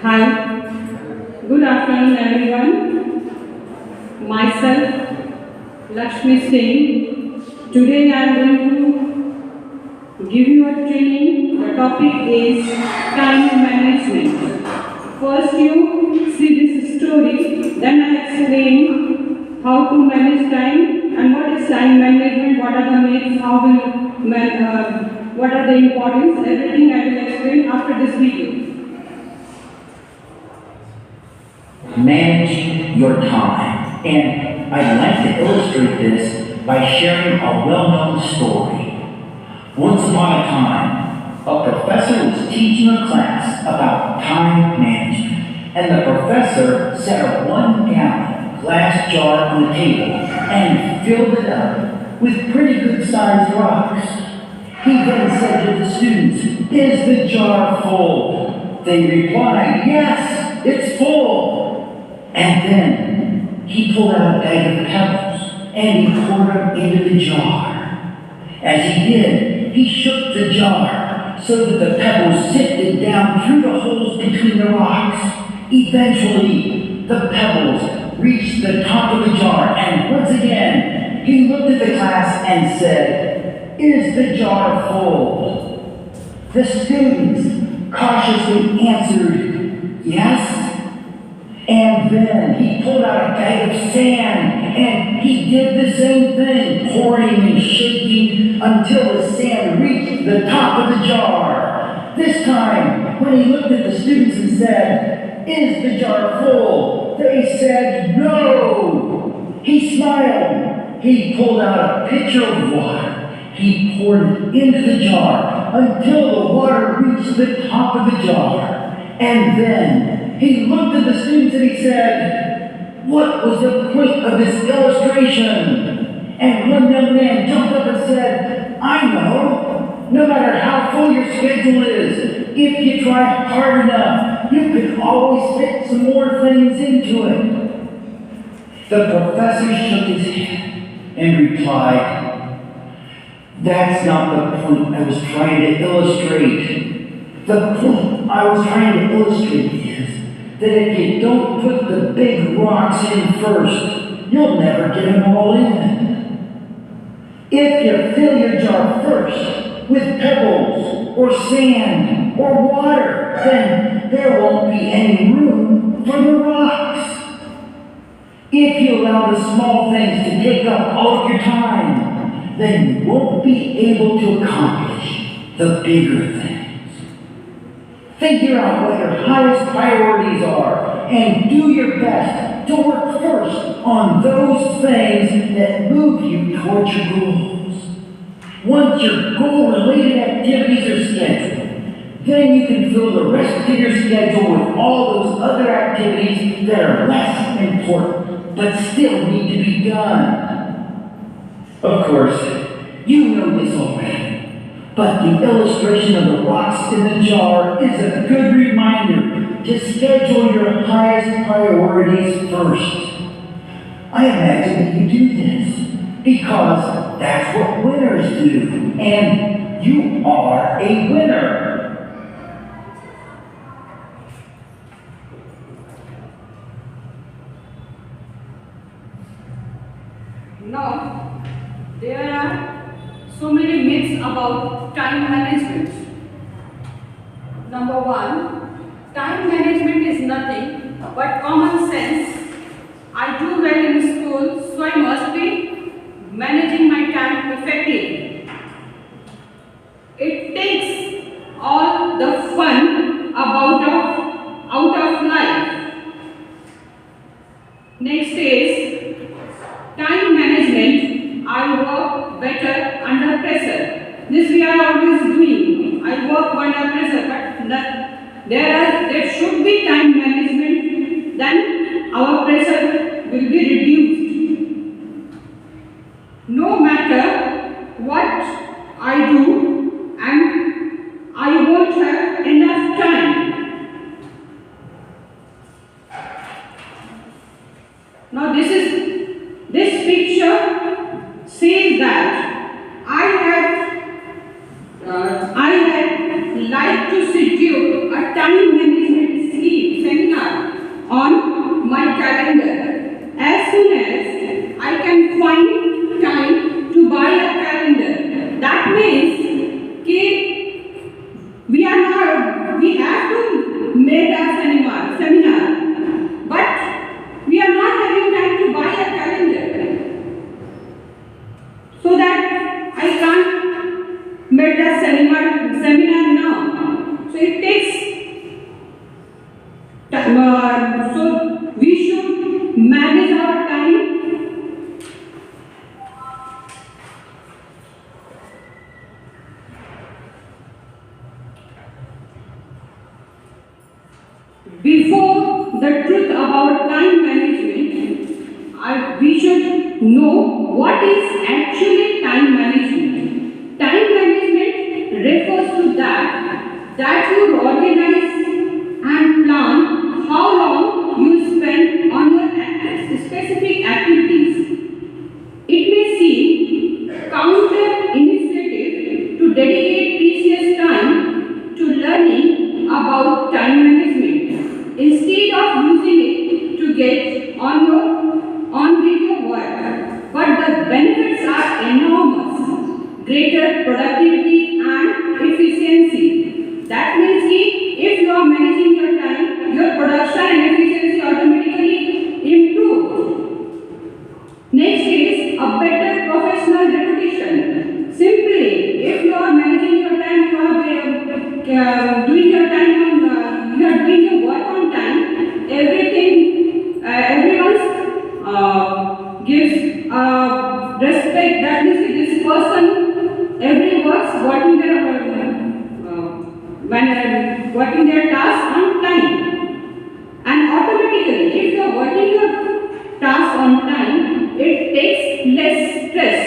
Hi, good afternoon everyone. Myself Lakshmi Singh. Today I am going to give you a training. The topic is time management. First you see this story, then I explain how to manage time and what is time management, what are the myths, what are the importance, everything I will explain after this video. Managing your time. And I'd like to illustrate this by sharing a well-known story. Once upon a time, a professor was teaching a class about time management, and the professor set a 1-gallon glass jar on the table and filled it up with pretty good-sized rocks. He then said to the students, "Is the jar full?" They replied, "Yes, it's full." And then he pulled out a bag of pebbles and he poured them into the jar. As he did, he shook the jar so that the pebbles sifted down through the holes between the rocks. Eventually, the pebbles reached the top of the jar, and once again, he looked at the class and said, "Is the jar full?" The students cautiously answered, "Yes." And then he pulled out a bag of sand and he did the same thing, pouring and shaking until the sand reached the top of the jar. This time, when he looked at the students and said, "Is the jar full?" they said, "No." He smiled. He pulled out a pitcher of water. He poured it into the jar until the water reached the top of the jar. And then he looked at the students and he said, "What was the point of this illustration?" And one young man jumped up and said, "I know. No matter how full your schedule is, if you try hard enough, you can always fit some more things into it." The professor shook his head and replied, "That's not the point I was trying to illustrate. The point I was trying to illustrate is that if you don't put the big rocks in first, you'll never get them all in. If you fill your jar first with pebbles or sand or water, then there won't be any room for the rocks. If you allow the small things to take up all of your time, then you won't be able to accomplish the bigger things. Figure out what your highest priorities are and do your best to work first on those things that move you towards your goals. Once your goal-related activities are scheduled, then you can fill the rest of your schedule with all those other activities that are less important but still need to be done." Of course, you know this already. But the illustration of the rocks in the jar is a good reminder to schedule your highest priorities first. I imagine that you do this because that's what winners do, and you are a winner. Now, there are so many myths about time management. Number one, time management is nothing but common sense. I do well in school, so I must be managing my time effectively. It takes all the fun out of life. Next is time management. I work better under pressure. This we are always doing. I work under pressure, but there should be time management. Then our pressure will be reduced. No matter what I do, and I won't have enough time. Now this picture says that I had like to schedule a time management scheme find time to buy a calendar. That means we have to make a seminar, but we are not having time to buy a calendar. So that I can't make the seminar now. So it takes time. So we should manage our time. Before the truth about time management, we should know what is actually time management. Time management refers to that you organize and plan how long you spend on your specific activities. It may seem counterintuitive to dedicate precious time to learning about time management instead of using it to get on with your work. But the benefits are enormous: greater productivity and efficiency. That means if you are managing your time, your production and efficiency automatically improve. Next is a better professional reputation. Simply, if you are managing your time, you are doing your time on, you are doing your work on time. Everyone gives respect. That means this person, every working their task on time, and automatically, if you are working your task on time, it takes less stress.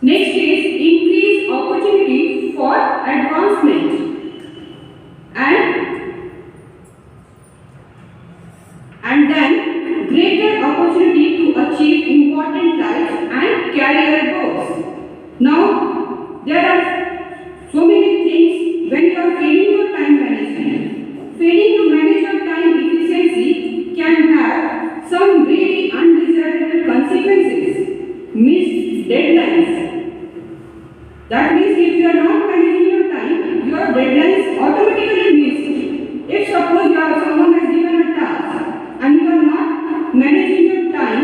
Next is increased opportunity for advancement and then greater opportunity to achieve important life and career goals. Now, there are so many things when you are failing your time management. Failing to manage your time efficiency can have some really undesirable consequences. Missed deadlines. That means if you are not managing your time, your deadlines automatically missed. If suppose someone has given a task and you are not managing your time,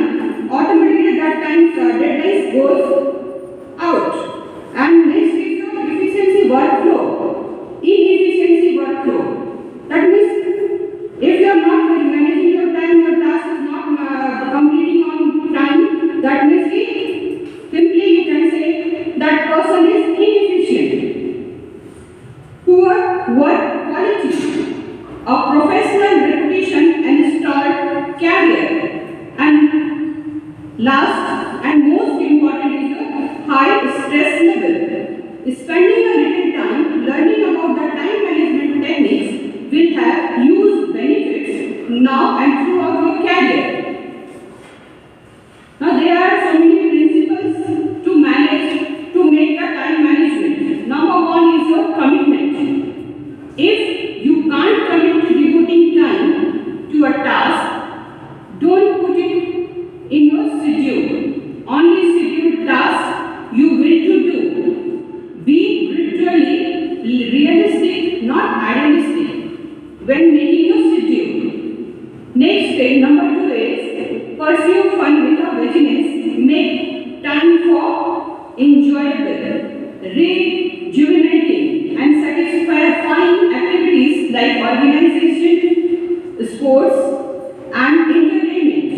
automatically that time's deadlines goes out. And next is your efficiency workflow. Inefficiency workflow. That means if you are not managing your time, your task is not completing on time, that means simply you can say that person is inefficient. Poor work quality. A professional reputation and stalled career. And last and most important is your high stress level. Spending a little time learning about the time management techniques will have huge benefits now and throughout your career. Now there are so many principles to make the time management. Number one is your commitment. If you can't commit to devoting time to a task, don't put it in your schedule. Only schedule tasks you will to do. Be brutally realistic, not idealistic, when making your schedule. Next thing, number two is pursue fun with a busyness. Make time for enjoyable, rejuvenating, and satisfying activities like organization, sports, and entertainment.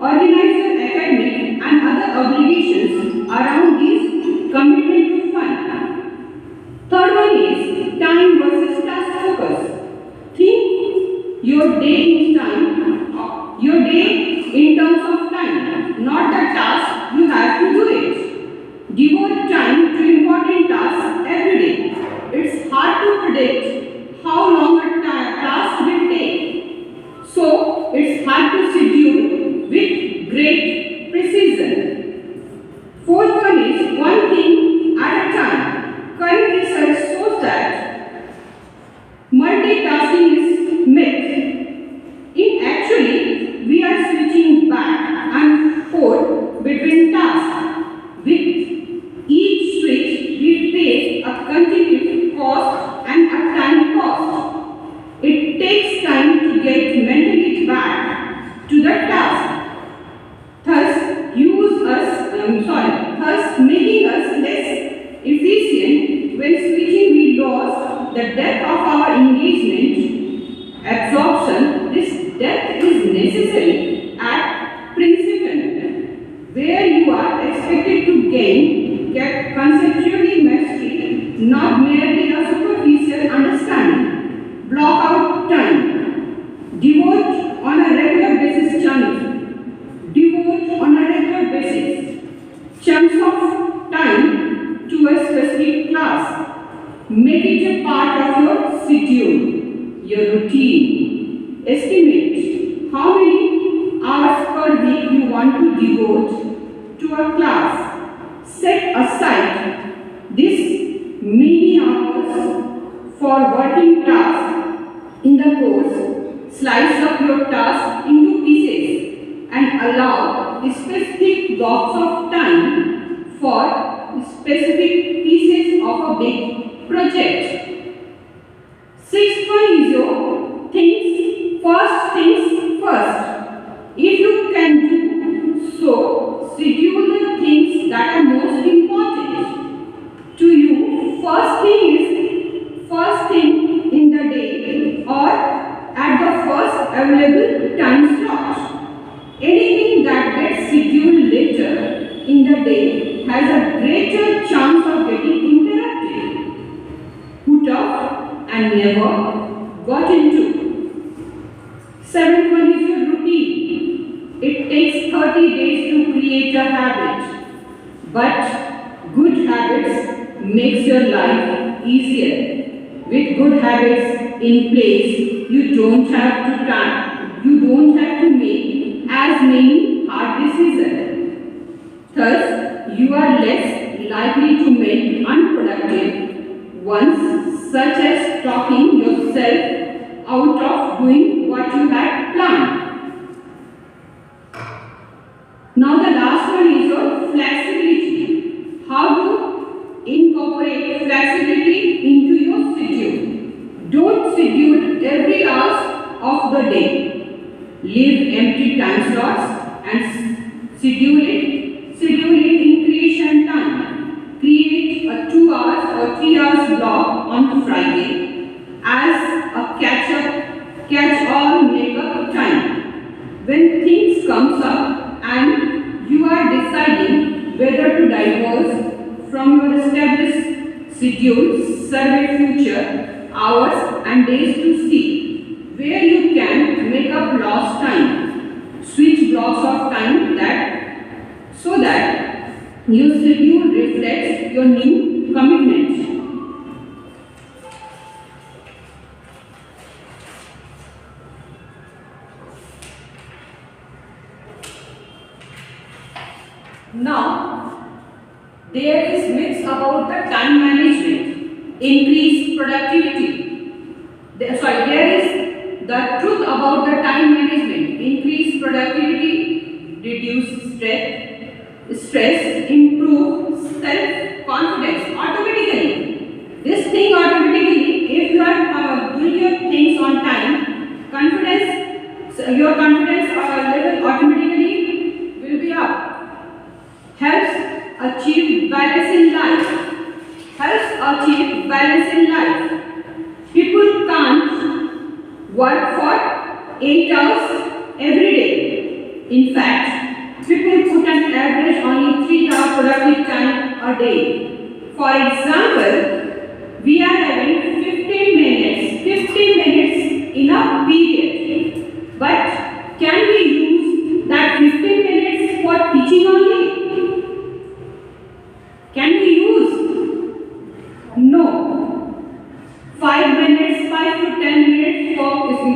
Organize your academic and other obligations around this commitment to fun. Third one is time versus task focus. Think your day in terms of time, not the task you have to do it. Devote time to important tasks every day. It's hard to predict how long a task will take. So, it's hard to schedule with great precision. Fourth one is one thing at a time. Current research shows that multitasking is myth. In actually, we are switching back and forth between gain conceptually mastery, not merely a superficial understanding. Block out time. Devote on a regular basis chunks of time to a specific class. Make it a part of your schedule, your routine. Estimate how many hours per week you want to devote to a class. Set aside this many hours for working tasks in the course. Slice up your task into pieces and allow specific blocks of time for specific pieces of a big project. Sixth one is your things first. If you can do so, schedule the things that are most important to you. First thing in the day or at the first available time slot. Anything that gets scheduled later in the day has a greater chance of getting interrupted, put off and never got into. Seventh one is your routine. It takes 30 days to create a habit, but good habits makes your life easier. With good habits in place, you don't have to make as many hard decisions. Thus, you are less likely to make unproductive ones, such as talking yourself out of doing what you had planned. Now the last one is your flexibility. How to incorporate flexibility into your schedule. Don't schedule every hour of the day. Leave empty time slots and schedule it in creation time. Create a 2 hours or 3 hours block on Friday as a catch-all make-up time. When things comes up and you are deciding whether to diverge from your established schedule, survey future hours and days to see where you can make up lost time. Switch blocks of time so that your schedule reflects your new commitments. Now, there is myths about the time management, increase productivity. There is the truth about the time management, increase productivity, reduce stress, improve self-confidence automatically. This thing automatically, if you are doing your things on time, your confidence level automatically will be up. Helps achieve balance in life. People can't work for 8 hours every day. In fact, people put an average only 3-hour productive time a day. For example, we are having 15 minutes in a period. But can we use that 15 minutes for teaching only? Can we use? No. 5 to 10 minutes for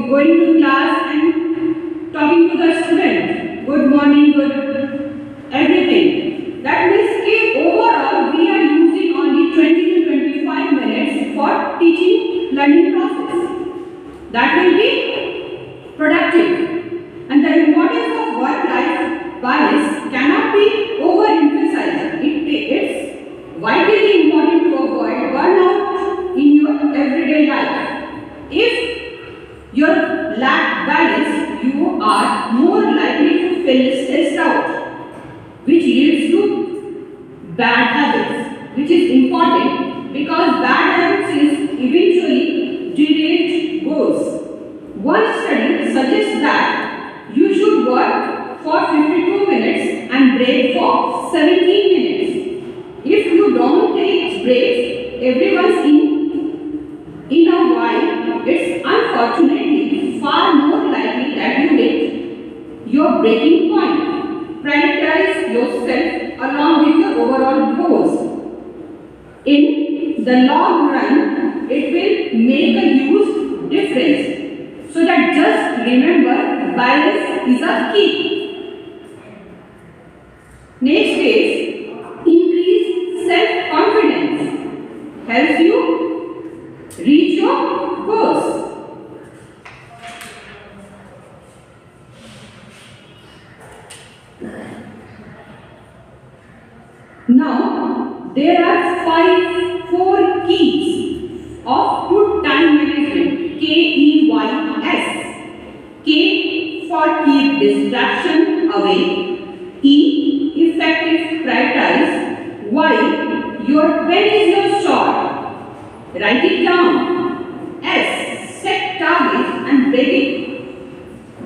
going to class and talking to the student. Good morning, good everything. That means overall we are using only 20 to 25 minutes for teaching learning process. That will be productive. And the importance of work-life balance cannot be overemphasized. It's vitally important to avoid burnout in your everyday life. If you lack balance, you are more likely to feel stressed out, which leads to bad habits, which is important because bad habits is eventually derailed goals. One study suggests that you should work for 52 minutes and break for 17 minutes. breaks everyone's in a while, it's unfortunately far more likely that you hit your breaking point. Prioritize yourself along with your overall goals. In the long run, it will make a huge difference. So that just remember, balance is a key. Next is increase self-confidence. Helps you reach your goals. Now, there are four keys of good time management. KEYS. K for keep distraction away. E, effective prioritize. Y, your pen is your sword. Write it down. S, set targets and break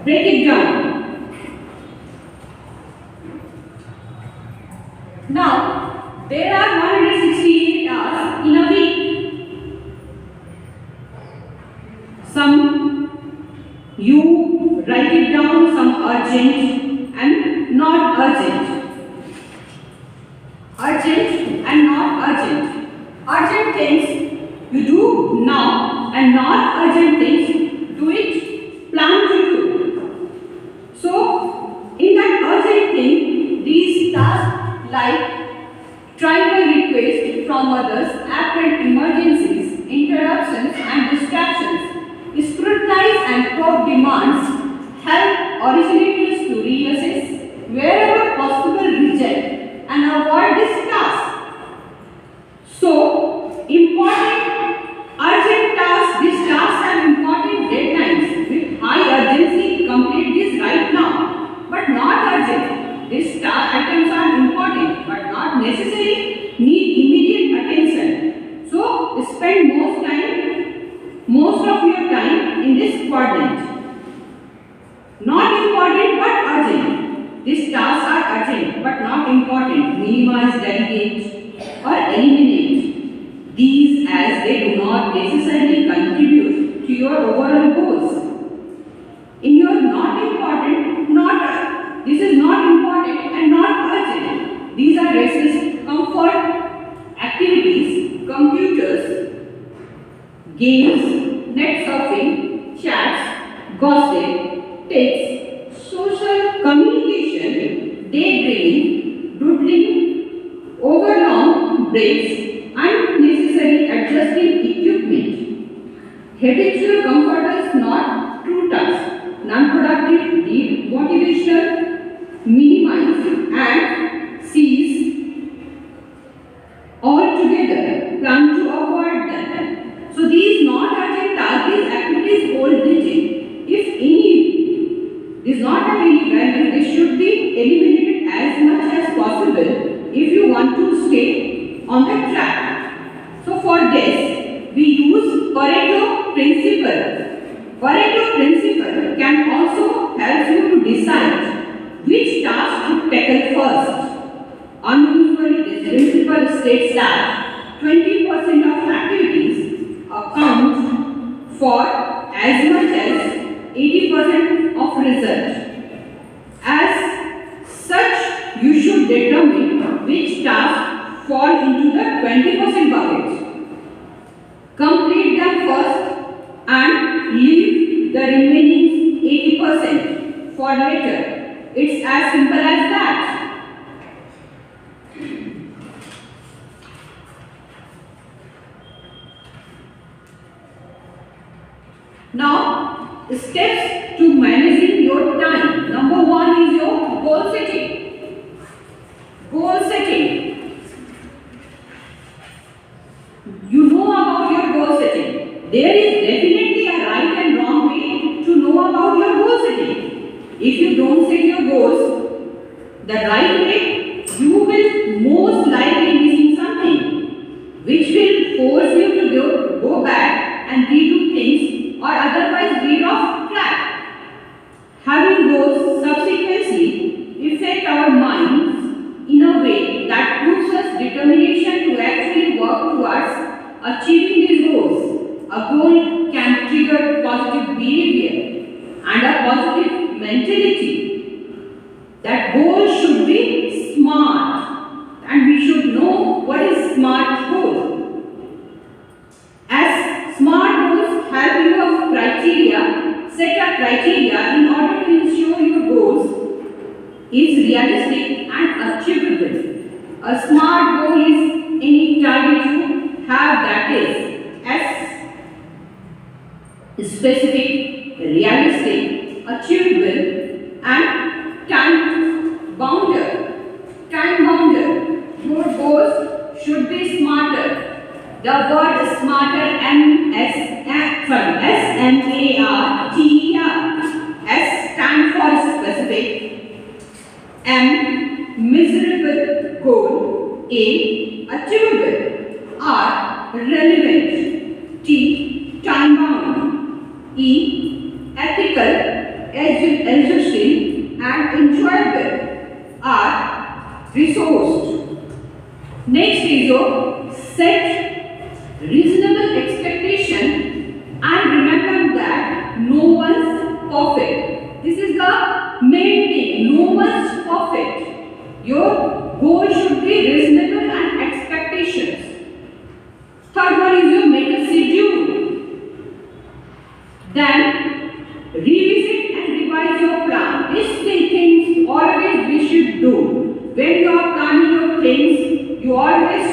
it down. Now, there are 168 hours in a week. Some you write it down, some urgent and not urgent. Urgent and not urgent. Urgent things you do now and not urgent things do it plan to do. So, in that urgent thing, these tasks like trivial requests from others, apparent emergencies, interruptions and distractions, scrutinize and probe demands help originators to reassess, wherever possible reject and avoid this task. So, important urgent tasks, these tasks have important deadlines with high urgency, complete this right now, but not urgent. These items are important but not necessarily need immediate attention. So spend most of your time in this quadrant. Not important but urgent. These tasks are urgent but not important. Minimize, delegate or eliminate these as they do not necessarily contribute to your overall goals. In your not important, this is not important and not urgent. These are restless comfort activities, computers, games, net surfing, chats, gossip, texts, social communication, daydreaming, doodling, overlong breaks, unnecessary adjusting equipment. Habitual comforters not true tasks, non-productive, demotivational, minimize and cease altogether. Plan to avoid them. So these non-urgent tasks, these activities hold digit. If any, these not have any value, they should be eliminated as much as possible if you want to stay on the track. So for this, we use Pareto principle. Pareto principle can also help you to decide which task to tackle first. Unusually, this principle states that 20% of activities account for as much as 80% of result. As such, you should determine which tasks fall into the 20% bucket. Complete them first and leave the remaining 80% for later. It's as simple as that. Now, steps to managing your time. Number one is your goal setting. Goal setting. You know about your goal setting. There is definitely a right and wrong way to know about your goal setting. If you don't set your goals the right way, you will most likely missing something, which will force you to go back and redo things or otherwise veer off track. Having goals subsequently affect our minds in a way that proves us determination to actually work that goals should be smart, and we should know what is smart goal. As smart goals help you of criteria, set a criteria in order to ensure your goals is realistic and achievable. A smart goal is any target you have that is as specific, realistic, achievable and time bounded. Time bounded. Your goals should be smarter. The word smarter S-M-A-R-T-E-R. S stand for specific. M miserable goal. A achievable. R relevant. T time bound. E ethical, exhausting and enjoyable. R resourced. Next is your set reasonable expectation and remember that no one's perfect. This is the main thing. No one's perfect. Your goal should be reasonable and expectations. Third one is you make a schedule. Then revisit and revise your plan. These three things always we should do. When you are planning your things, you always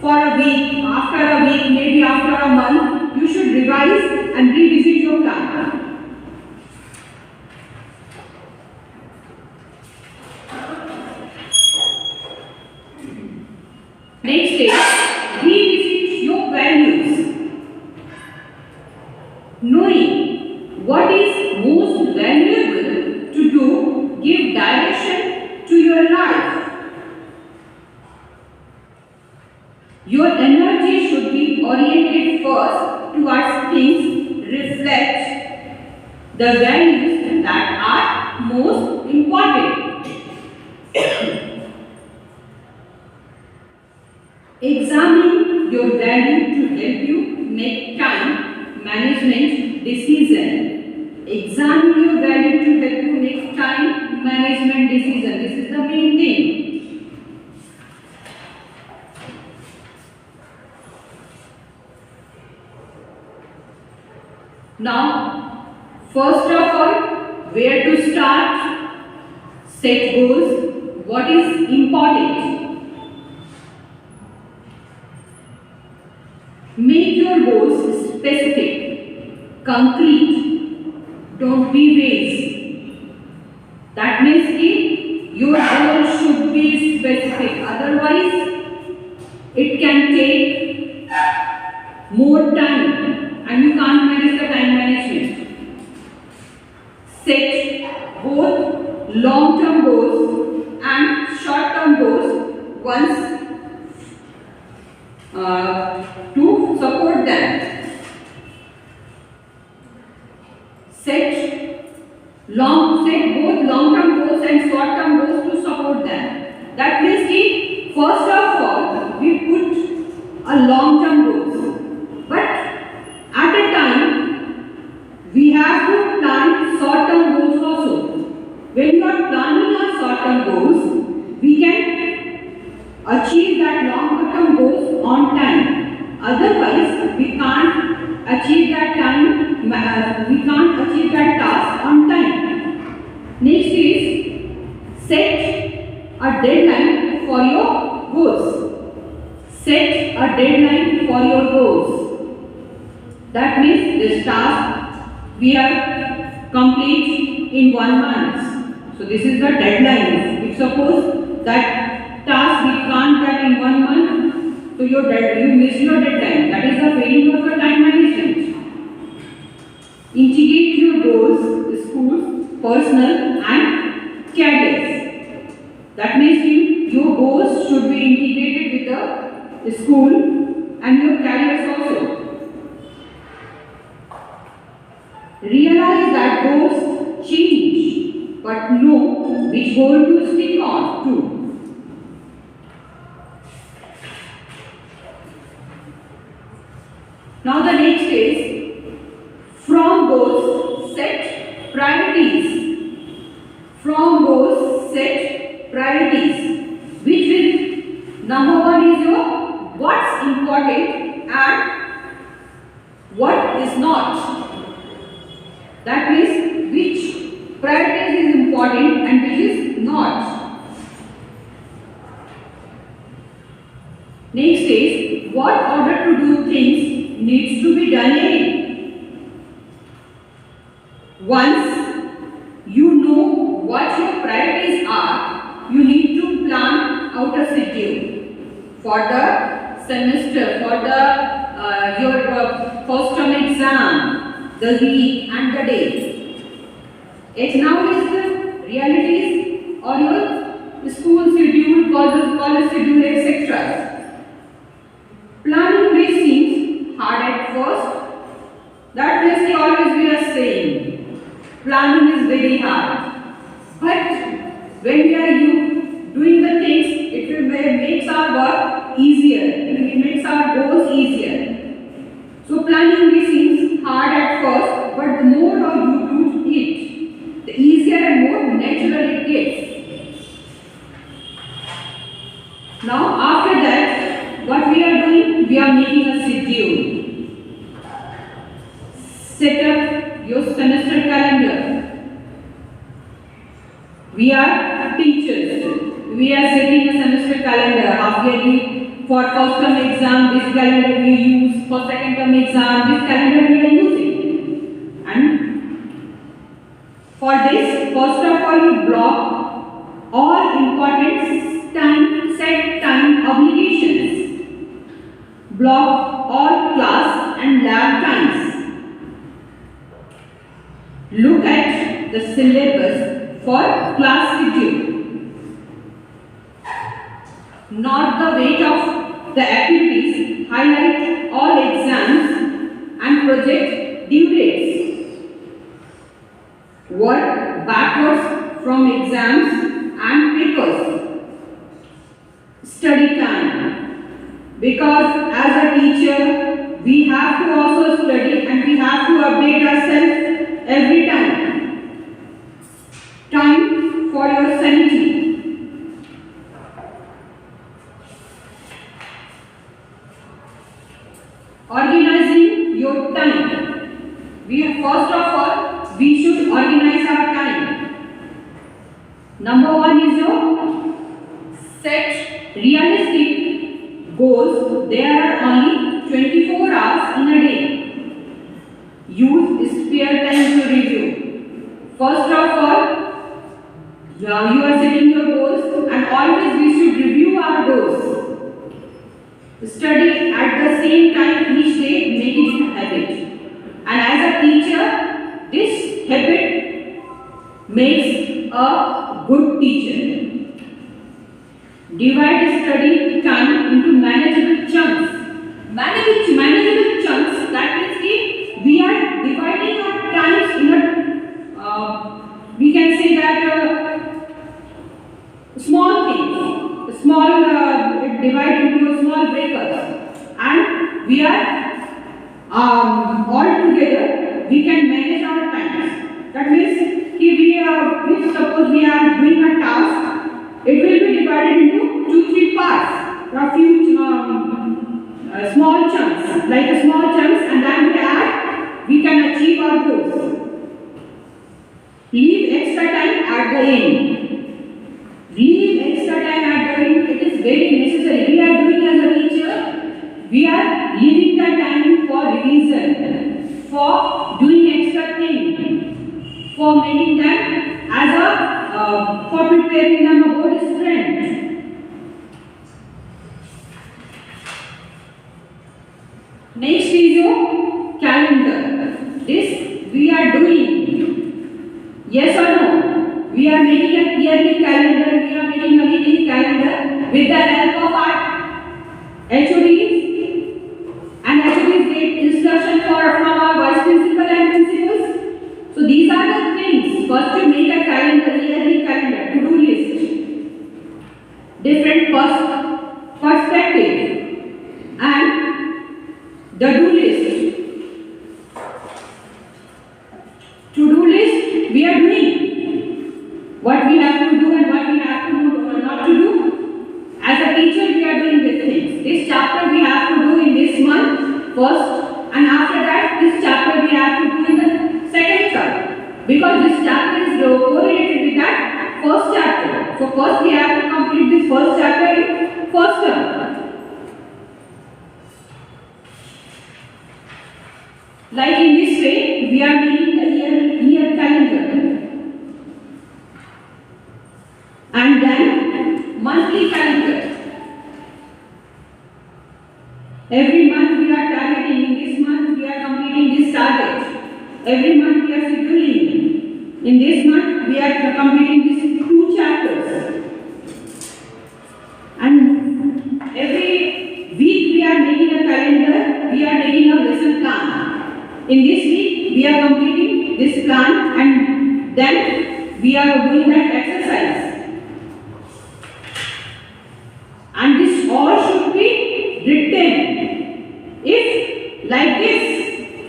for a week, after a week, maybe after a month, you should revise and revisit your plan. Next is revisit your values. Knowing what is most valuable to do, give direction to your life. Your energy should be oriented first towards things reflect the values that are most important. Examine your value to help you make time management decision. Examine your value to help you make time management decision. This is the main thing. Now, first of all, where to start? Set goals. What is important? Make your goals specific, concrete. Don't be vague. That means that your goal should be specific. Otherwise, it can take more time. And you can't manage the time management. Set both long-term goals and short-term goals once to support them. Set both long-term goals and short-term goals to support them. That means that first of all we put a long-term goals, but at a time, we have to plan short-term goals also. When you are planning our short-term goals, we can achieve that long-term goals on time. Otherwise, we can't achieve that task on time. Next is set a deadline for your goals. Set a deadline for your goals. That means this task we have complete in 1 month. So this is the deadline. If suppose that task we can't get in 1 month, so you miss your deadline. That is the failing of the time management. Integrate your goals, schools, personal and careers. That means your goals should be integrated with the school and your careers also. Realize that goals change, but know which goal to stick on to. Now the next is from goals set priorities. From goals also set priorities, which will, number one is your what's important and what is not. That means which priorities is important and which is not. Next is what order to do things needs to be done in. Once you know what your priorities are, you need to plan out a schedule for the semester, for the your first term exam, the week and the day. It now is the realities or your school schedule, college schedule, etc. Planning may seem hard at first. That means always we are saying planning is very hard. But when we are doing the things, it will makes our work easier. It makes our goals easier. So planning may seem hard at first, but the more you do it, the easier and more natural it gets. Now after that, what we are doing? We are making a schedule. Set up your semester calendar. We are teachers. We are setting a semester calendar. Half yearly for first term exam, this calendar we use. For second term exam, this calendar we are using. And for this, first of all, you block all important set time obligations. Block all class and lab times. Look at the syllabus for class schedule. Not the weight of the activities, highlight all exams and project due dates. Work backwards from exams and papers. Study time. Because as a teacher, we have to also study and we have to update ourselves every time. Time for your sanity. Organizing your time. First of all, we should organize our time. Number one is your set realistic goals. There are only 24 hours in a day. Use spare time to review. First of all, you are setting your goals and always we should review our goals. Study at the same time each day, make it a habit. And as a teacher, this habit makes a good teacher. Divide study time into manageable chunks. Manageable chunks, that means we are dividing our times in a, we can say that small things, divide into small breakers, and we are all together, we can manage our times. That means if suppose we are doing a task, it will be divided into 2-3 parts, a few small chunks, and then we can achieve our goals. Leave extra time at the end. It is very necessary. We are doing as a teacher, we are leaving the time for revision, for doing extra things, for making them for preparing them about strength. Next is your calendar. This we are doing. Yes or no? We are making a yearly calendar, we are making a weekly calendar with the help of our HODs and HODs take instruction from our vice principal and principals. So these are the things. First you make a calendar, yearly calendar, to-do list, different perspective, and the to-do list. To-do list we are doing what we have to do faster. Like in this way, we are making the year calendar. And then monthly calendar. Every month we are targeting, in this month we are completing this target. Every month we are scheduling. In this month we are completing these 2 chapters. And every week we are making a calendar, we are making a lesson plan. In this week we are completing this plan and then we are doing that exercise. And this all should be written. If like this,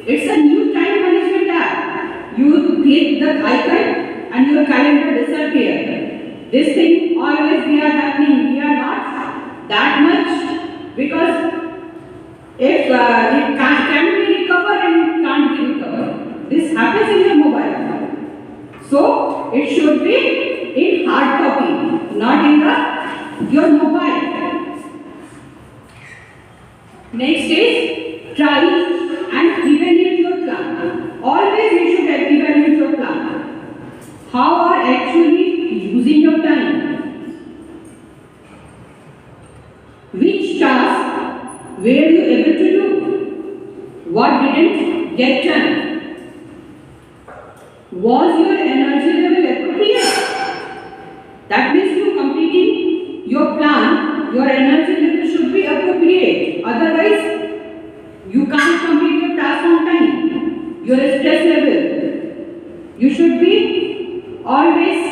it's a new time management app. You click the icon and your calendar disappears. This thing always we are happening. We are not that much because if it can be recovered and it can't be recovered. This happens in your mobile. So it should be in hard copy, not in your mobile. Next is try and evaluate your plan. Always you should evaluate your plan. How are actually using your time? Which task were you able to do? What didn't get done? Was your energy level appropriate? That means you completing your plan, your energy level should be appropriate. Otherwise, you can't complete your task on time. Your stress level. You should be always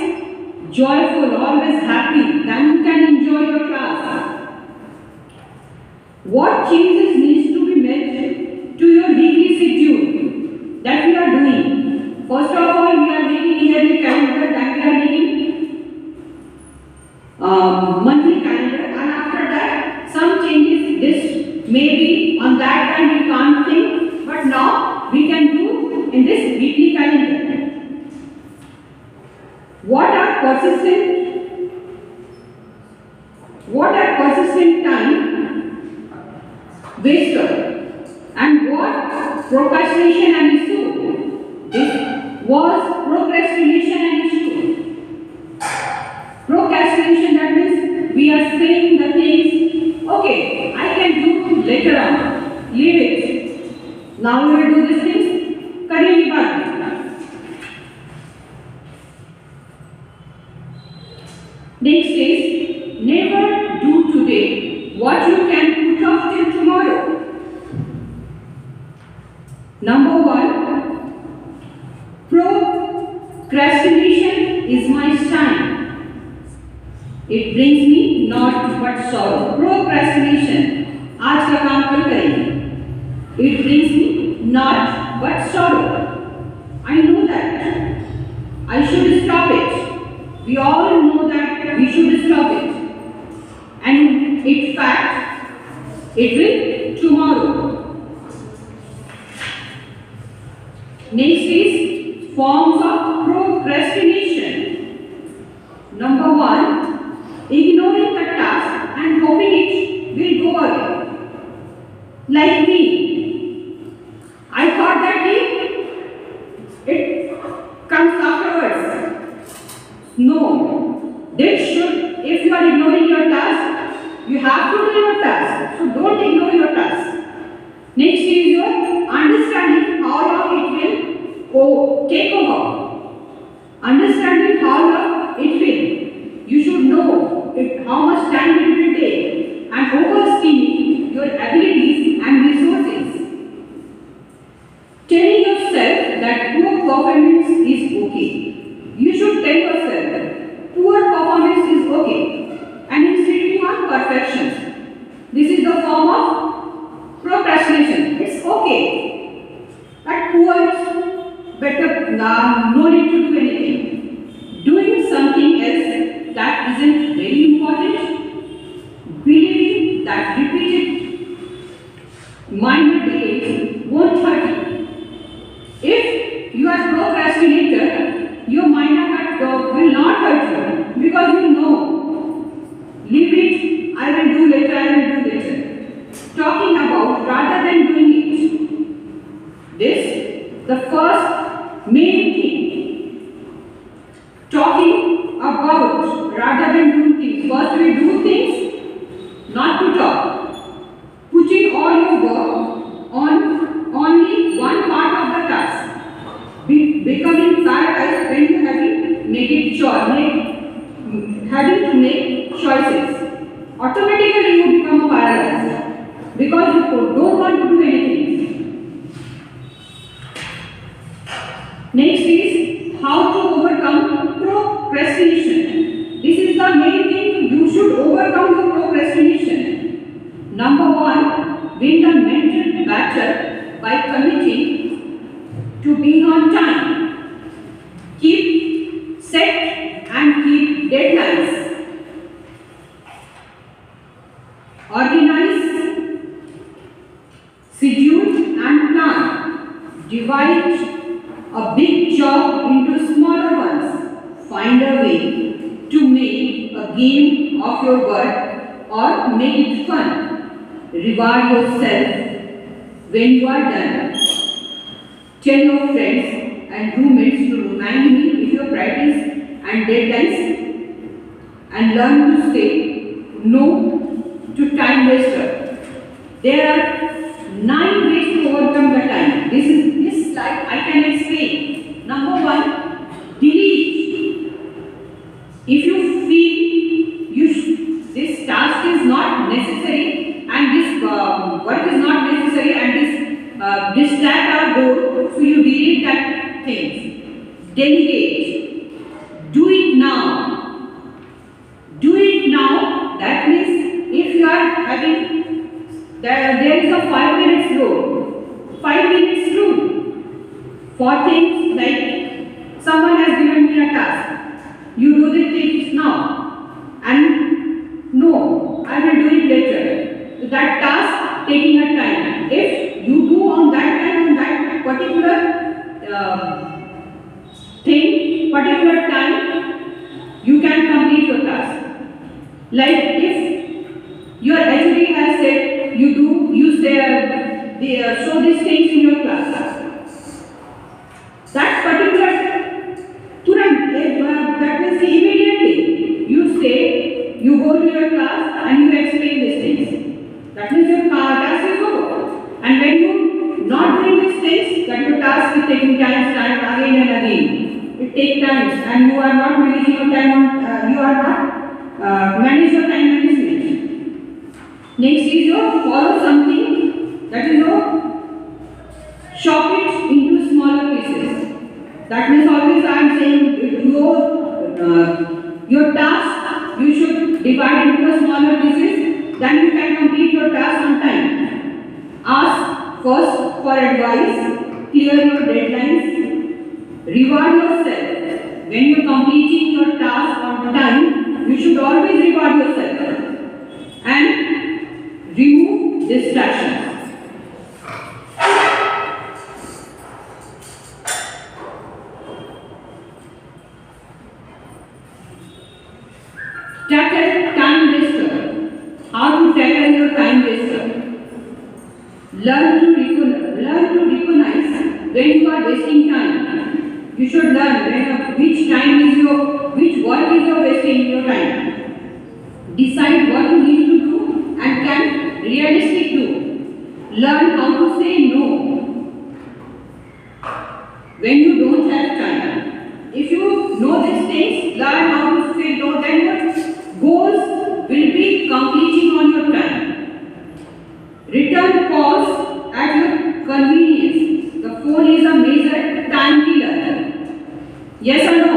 joyful, always happy. Then you can enjoy your class. What changes needs to be made to your weekly schedule that we are doing? First of all, we are making yearly calendar, then we are making monthly calendar, and after that, some changes. This maybe on that time we can't think, but now we can do in this weekly calendar. What are persistent time waster and what procrastination and issue? This was procrastination and issue. Procrastination, that means we are saying the things, okay, I can do later on, leave it. Now we will do these things, करेंगे बाद में. Next is, never do today what you can put off till tomorrow. Number 1, procrastination is my sign. It brings me not but sorrow. Procrastination, आज का काम कल करेंगे. It brings me not but sorrow. I know that. I should stop it. We all know that we should stop it. And in fact, it will tomorrow. Next is forms of procrastination. Number 1, ignoring the task and hoping it will go away. Like me, I thought that it comes afterwards. No, this should, if you are ignoring your task, you have to do your task. So don't ignore your task. Next is your understanding how long it will take over. Understanding how long it will. You should know how much time it will take and overestimating your abilities and resources. Telling yourself that poor performance is okay. You should tell yourself that poor performance is okay and insisting on perfection. This is the form of procrastination. It's okay. That poor, better, no need to do anything. Doing something else do later, I will do later. Talking about rather than doing it. This, the first main thing. Talking about rather than doing things. First we do things, not to talk. Putting all your work on only one part of the task. Becoming prioritized when you having to make choices. Automatically you become paralyzed because you don't want to do anything. Next is how to overcome procrastination. This is the main thing. You should overcome the procrastination. Number one, win the mental battle by committing to being on time. Set and keep deadlines. Organize, schedule and plan. Divide a big job into smaller ones. Find a way to make a game of your work or make it fun. Reward yourself when you are done. Tell your friends and roommates to remind me if your priorities and deadlines, and learn to say no to time waster. There are 9 ways to overcome the time. This slide I can explain. Number one, delete. If you feel this task is not necessary and this work is not necessary and this distract our goal, so you delete that things. Delegate. Do it now. Do it now. That means if you are having there is a 5 minutes rule. 5 minutes rule. For things like someone has given me a task. You do the things now. And no, I will do it later. So that task taking a time. If you do on that time, on that particular particular time, you can complete your task. Like if your HOD has said you show these things in your class. That particular that means immediately you go to your class and you explain these things. That means your task is over. And when you not doing these things, that your task is taking time again and again. It takes time and you are not managing your time manage your time management. Next is your follow something, that is your chop it into smaller pieces. That means always I am saying your task you should divide into smaller pieces, then you can complete your task on time. Ask first for advice, clear your deadlines. Reward yourself. When you are completing your task on time, you should always reward yourself. And remove distractions. Tackle time waster. How to tackle your time waster? Learn to recognize when you are wasting time. You should learn which work is your wasting your time. Decide what you need to do and can realistically do. Learn how to say no when you don't have time. If you know these things, learn how to say no, then your goals will be completing on your time. Return calls at your convenience. The phone is a major time killer. Yes or no?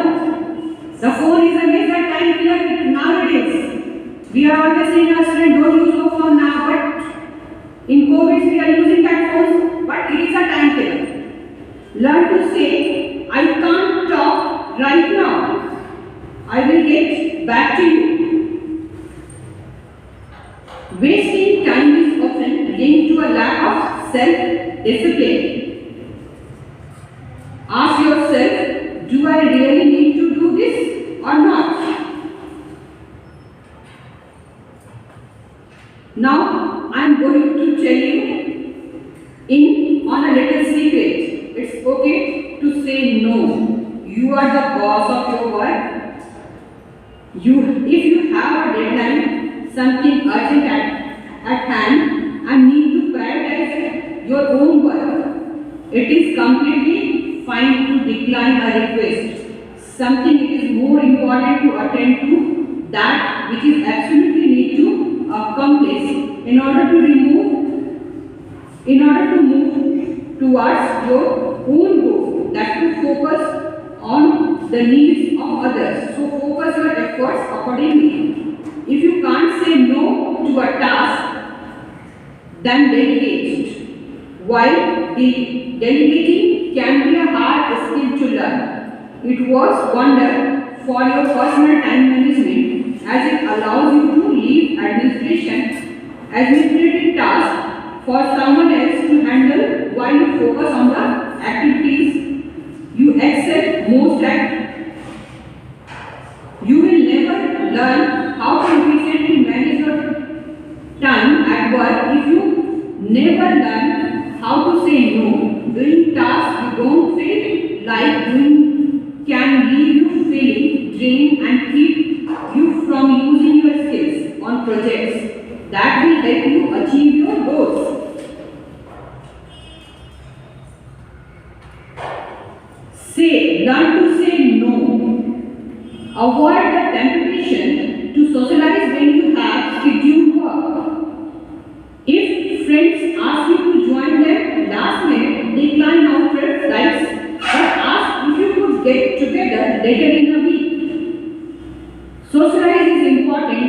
The phone is a major time killer nowadays. We are always saying our students don't use your phone now, but in COVID we are using that phone, but it is a time killer. Learn to say, I can't talk right now. I will get back to you. Wasting time is often linked to a lack of self-discipline. Ask yourself, do I really need to do this or not? Now I am going to tell you in on a little secret. It's okay to say no. You are the boss of your work. If you have a deadline, something urgent at hand, and need to prioritize your own work, it is completely fine to decline a request. Something it is more important to attend to that which is absolutely need to accomplish in order to move towards your own goal, that to focus on the needs of others. So focus your efforts accordingly. If you can't say no to a task, then delegate it. While delegating can be a hard skill to learn, it works wonder for your personal time management as it allows you to leave administrative tasks for someone else to handle while you focus on the activities you excel most at. You will never learn how to efficiently manage your time at work if you never learn how to say no. Doing tasks you don't feel like doing can leave you feeling drained and keep you from using your skills on projects that will help you achieve your goals. Learn to say no. Avoid the temptation to socialize when you have scheduled work. If friends ask you to join them last minute, decline outright likes, but ask if you could get together later in a week. Socialize is important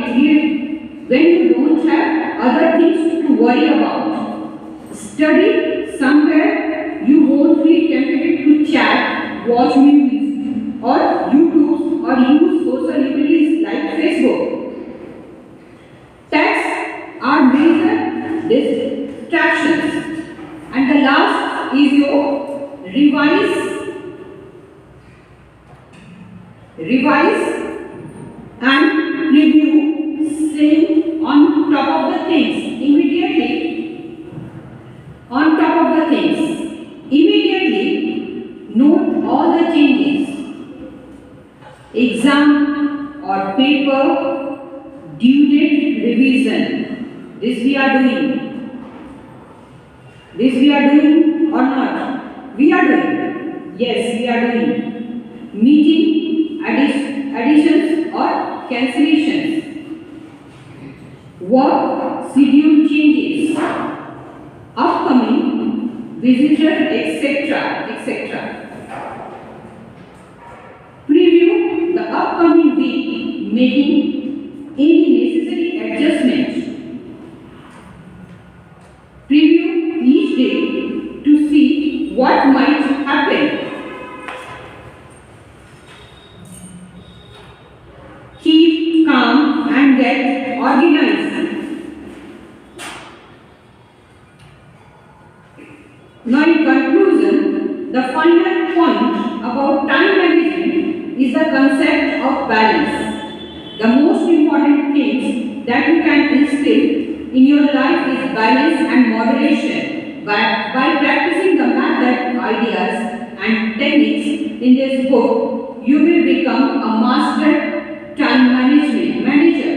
when you don't have other things to worry about. Study somewhere you won't be tempted to chat, watch movies, or YouTube, or use social utilities like Facebook. Texts are major distractions. And the last is your revise and review, staying on top of the things immediately. On top of the things immediately, note all the changes. Exam or paper, due date revision. This we are doing. This we are doing or not? We are doing. Yes, we are doing. Meeting, additions or cancellations. Work schedule changes. Upcoming visitor, etc. Preview the upcoming week, making any necessary adjustments. Preview each day to see what might happen. Keep calm and get organized. Now in conclusion, the final point about time management is the concept of balance. The most important things that you can instill in your life is balance and moderation. By practicing the method, ideas and techniques in this book, you will become a master time management manager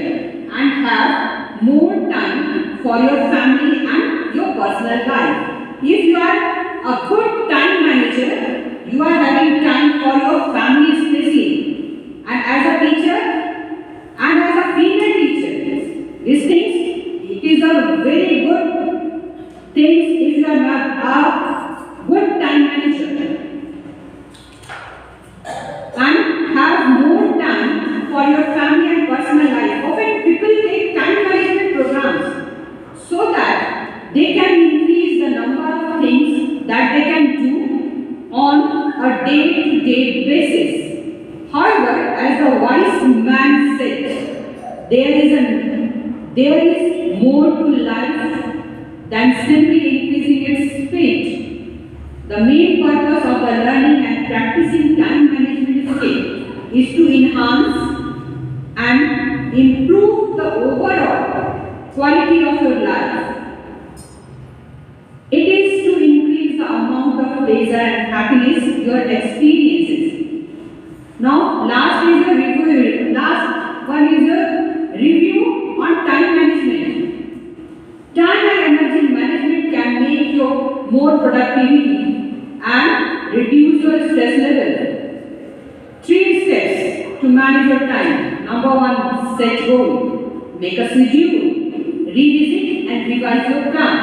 and have more time for your family and your personal life. If you are a good time manager, you are having time for your family especially. And as a teacher and as a female teacher, these things, it is a very good thing if you are not a good time manager. And have more time for your family and personal life. Often people take time management programs so that they can increase the number of things that they can do on a day-to-day basis. However, as the wise man said, there is more to life than simply increasing its speed. The main purpose of the learning and practicing time management skill is to enhance and improve the overall quality of your life. It is to increase the amount of pleasure and happiness your experiences. Now, last one is a review on time management. Time and energy management can make you more productivity and reduce your stress level. 3 steps to manage your time. Number 1, set goal. Make a schedule. Revisit and revise your plan.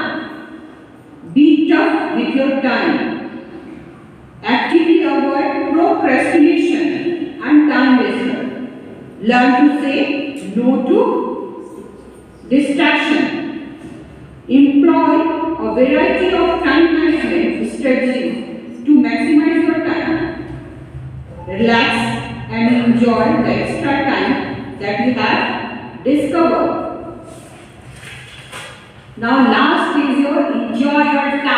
Be tough with your time. Actively avoid procrastination and time waster. Learn to say no to distraction. Employ a variety of time management strategies to maximize your time. Relax and enjoy the extra time that you have discovered. Now last is your enjoy your time.